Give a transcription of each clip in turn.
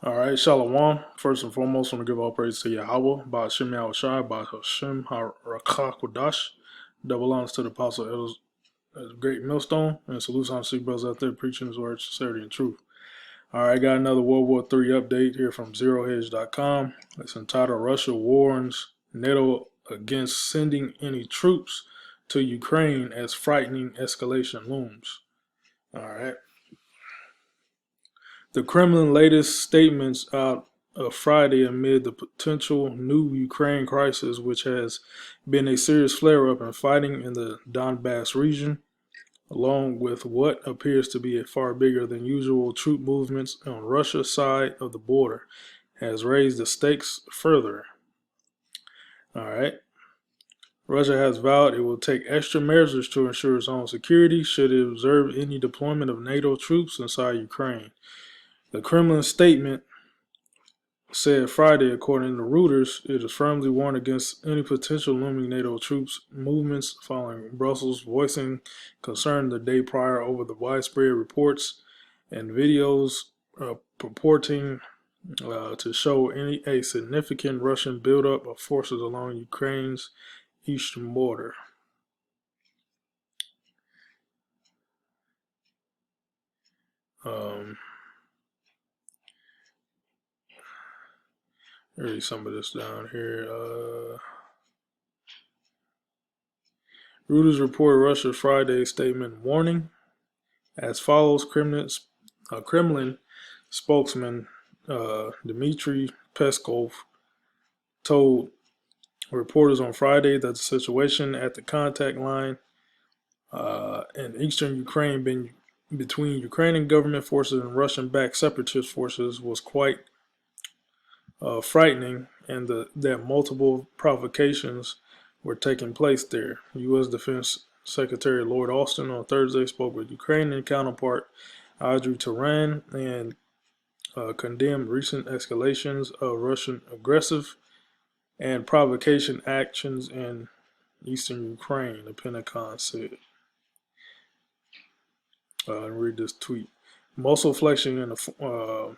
All right, Shalom. First and foremost, I want to give all praise to Yahweh, by Hashem Yahushai, by Hashem HaRakah Kodash. Double honors to the apostle elders as a great millstone, and salutes on the brothers out there preaching his word, sincerity, and truth. All right, got another World War III update here from ZeroHedge.com. It's entitled Russia Warns NATO Against Sending Any Troops to Ukraine as Frightening Escalation Looms. All right. The Kremlin latest statements out of Friday amid the potential new Ukraine crisis, which has been a serious flare-up in fighting in the Donbass region, along with what appears to be a far bigger than usual troop movements on Russia's side of the border, has raised the stakes further. All right. Russia has vowed it will take extra measures to ensure its own security should it observe any deployment of NATO troops inside Ukraine. The Kremlin statement said Friday, according to Reuters, it is firmly warned against any potential looming NATO troops movements following Brussels voicing concern the day prior over the widespread reports and videos purporting to show a significant Russian buildup of forces along Ukraine's eastern border. Read some of this down here. Reuters reported Russia's Friday statement warning as follows. Kremlin spokesman Dmitry Peskov told reporters on Friday that the situation at the contact line in eastern Ukraine between Ukrainian government forces and Russian-backed separatist forces was quite frightening, and that multiple provocations were taking place there. U.S. Defense Secretary Lloyd Austin on Thursday spoke with Ukrainian counterpart Audrey Turan and condemned recent escalations of Russian aggressive and provocation actions in eastern Ukraine, the Pentagon said. Read this tweet. Muscle flexing in the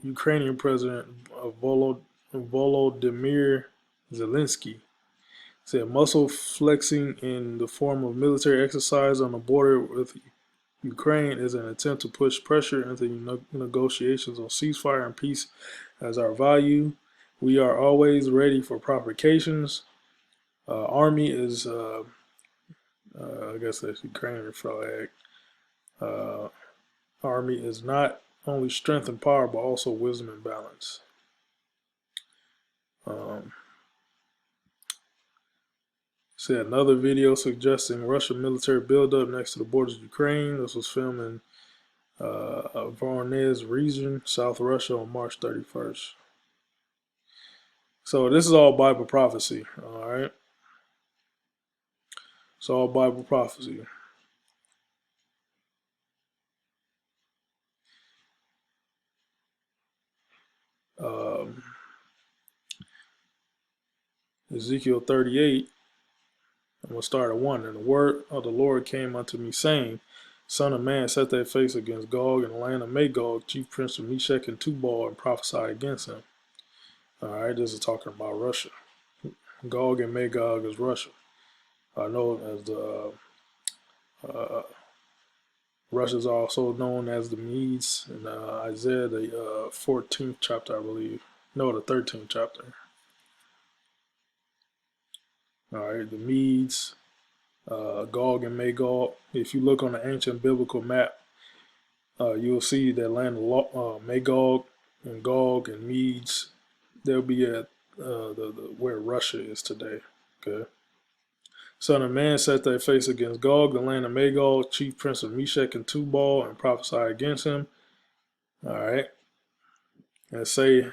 Ukrainian President Volodymyr Zelensky said muscle flexing in the form of military exercise on the border with Ukraine is an attempt to push pressure into negotiations on ceasefire and peace as our value. We are always ready for provocations. Army is, I guess that's Ukrainian flag. Army is not only strength and power, but also wisdom and balance. Said another video suggesting Russian military buildup next to the borders of Ukraine. This was filmed in Voronezh region, South Russia, on March 31st. So this is all Bible prophecy, all right? It's all Bible prophecy. Ezekiel 38, I'm going to start at 1. And the word of the Lord came unto me, saying, Son of man, set thy face against Gog and the land of Magog, chief prince of Meshech and Tubal, and prophesy against him. All right, this is talking about Russia. Gog and Magog is Russia. I know as the Russia is also known as the Medes in Isaiah, the 14th chapter, I believe. No, the 13th chapter. All right, the Medes, Gog and Magog. If you look on the ancient biblical map, you'll see that land of Magog and Gog and Medes, they'll be at where Russia is today. Okay. Son of man, set thy face against Gog, the land of Magog, chief prince of Meshech and Tubal, and prophesy against him. All right. And say,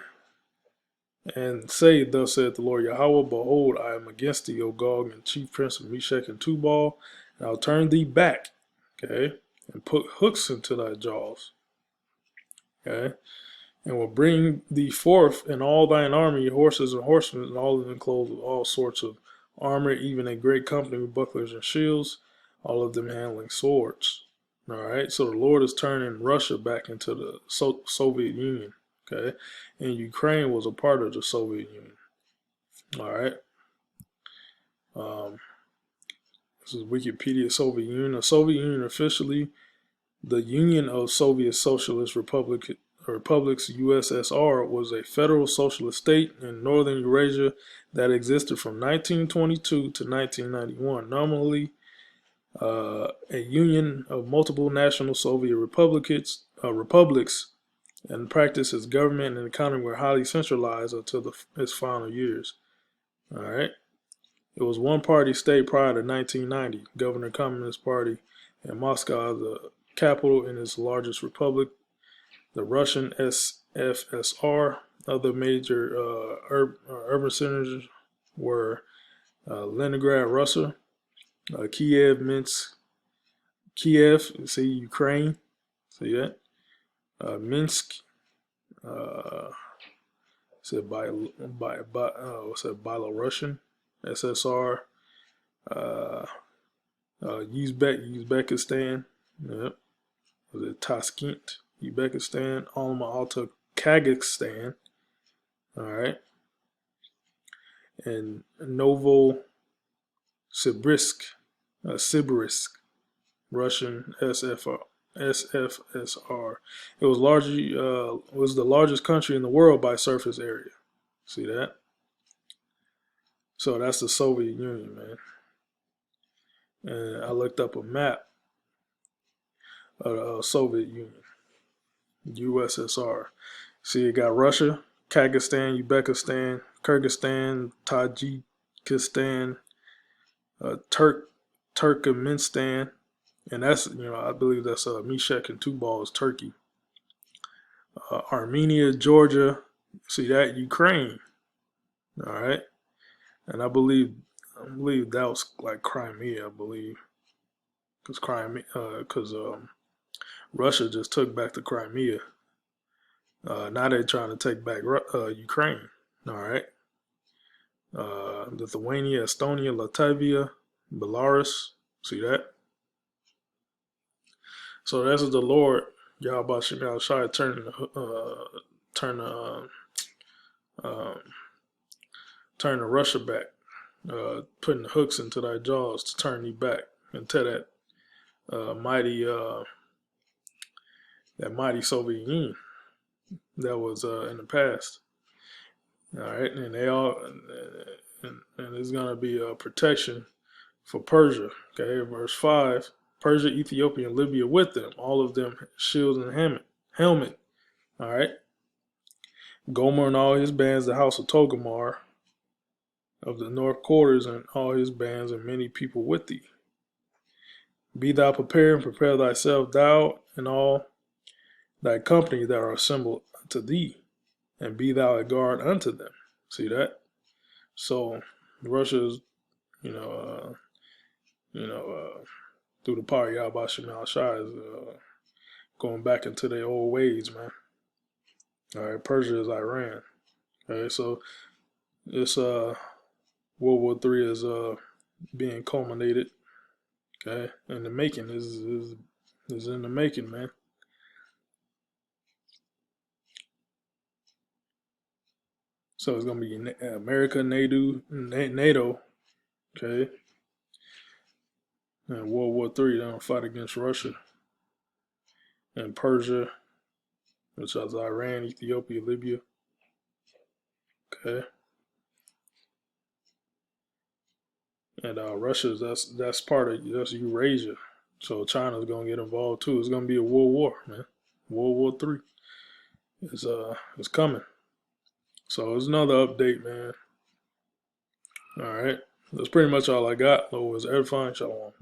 thus saith the Lord Yahweh, behold, I am against thee, O Gog, and chief prince of Meshech and Tubal, and I'll turn thee back, okay, and put hooks into thy jaws, okay, and will bring thee forth in all thine army, horses and horsemen, and all of them clothed with all sorts of armor, even a great company with bucklers and shields, all of them handling swords. All right, so the Lord is turning Russia back into the Soviet Union. Okay, and Ukraine was a part of the Soviet Union. All right, um, this is Wikipedia. Soviet Union. The Soviet Union officially the Union of Soviet Socialist Republics (USSR) was a federal socialist state in northern Eurasia that existed from 1922 to 1991. Nominally, a union of multiple national Soviet republics, and practice its government and economy were highly centralized until its final years. All right. It was one party state prior to 1990, Governor Communist Party, and Moscow, the capital in its largest republic, the Russian SFSR. Other major urban centers were Leningrad, Russia, Kiev, Minsk, Kiev, see Ukraine, see that? Minsk, uh, said what's that? Belarusian, SSR, uh, Uzbekistan, yep. Was it Tashkent, Uzbekistan, Alma-Ata, Kazakhstan, all right, and Novosibirsk, Russian SFSR. It was the largest country in the world by surface area. See that? So that's the Soviet Union, man. And I looked up a map of the Soviet Union, USSR. See, it got Russia, Kazakhstan, Uzbekistan, Kyrgyzstan, Tajikistan, Turkmenistan, and that's, I believe that's Meshach and Tubal is Turkey. Armenia, Georgia, see that, Ukraine, all right, and I believe that was like Crimea, I believe, because Russia just took back the Crimea. Now they're trying to take back Ukraine. All right. Lithuania, Estonia, Latvia, Belarus. See that? So this is the Lord Yahweh Shemel Shai turn Russia back, putting the hooks into thy jaws to turn thee back into that mighty Soviet Union that was in the past. All right, and they all and there's gonna be a protection for Persia. Okay, verse 5: Persia, Ethiopia, and Libya with them, all of them shields and helmet. All right, Gomer and all his bands, the house of Togomar of the north quarters, and all his bands, and many people with thee. Be thou prepared and prepare thyself, thou and all thy company that are assembled to thee, and be thou a guard unto them. See that? So Russia's, through the power of Yahweh Shemal Shai is going back into their old ways, man. All right, Persia is Iran. Okay, so this World War III is being culminated. Okay, and the making is in the making, man. So it's gonna be America, NATO, okay, and World War III. They're gonna fight against Russia and Persia, which is Iran, Ethiopia, Libya. Okay, and Russia, that's part of that's Eurasia. So China's gonna get involved too. It's gonna be a world war, man. World War III is coming. So it's another update, man. All right, that's pretty much all I got. Lord was edifying. Shalom.